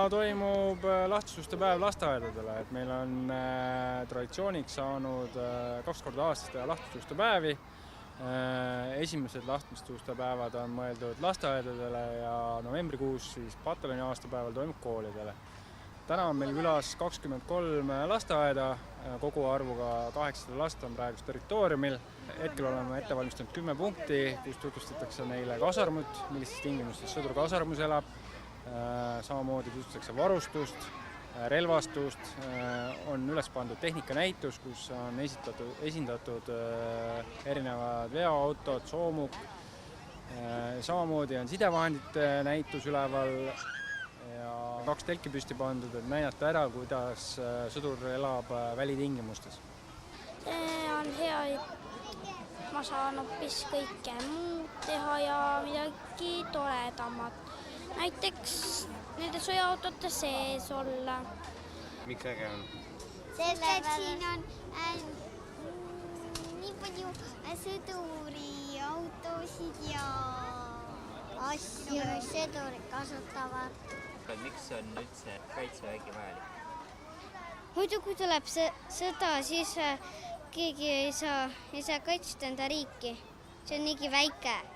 toimub lahtisuste päev lasteaedadele, et meil on traditsiooniks saanud 2 korda aastas teha lahtisuste päevi. Esimesed lahtisuste päevad on mõeldud lasteaedadele ja novembrikuus siis pataljoni aastapäeval toimub koolidele. Täna on meil külas 23 lasteaeda, kogu arvuga 800 last on praegust territooriumil. Hetkel oleme ette valmistanud 10 punkti, kus tutvustatakse neile kasarmut, millistes tingimustes sõdur kasarmus elab. Samamoodi tutvustatakse varustust, relvastust, on üles pandud tehnikanäitus, kus on esindatud erinevad veoautod, soomuk. Samamoodi on sidevahendite näitus üleval ja 2 telki püsti pandud, et näidata ära, kuidas sõdur elab välitingimustes. See on hea, et ma saan hoopis kõike muud teha ja midagi toredamat. Näiteks nende sõjaautode sees olla. Miks äge on? Sest et siin on nii palju sõduri autosid ja asju, mis sõdurid kasutavad. Miks on üldse kaitsevägi vajalik? Muidu kui tuleb sõda, siis keegi ei saa kaitsta enda riiki. See on niigi väike.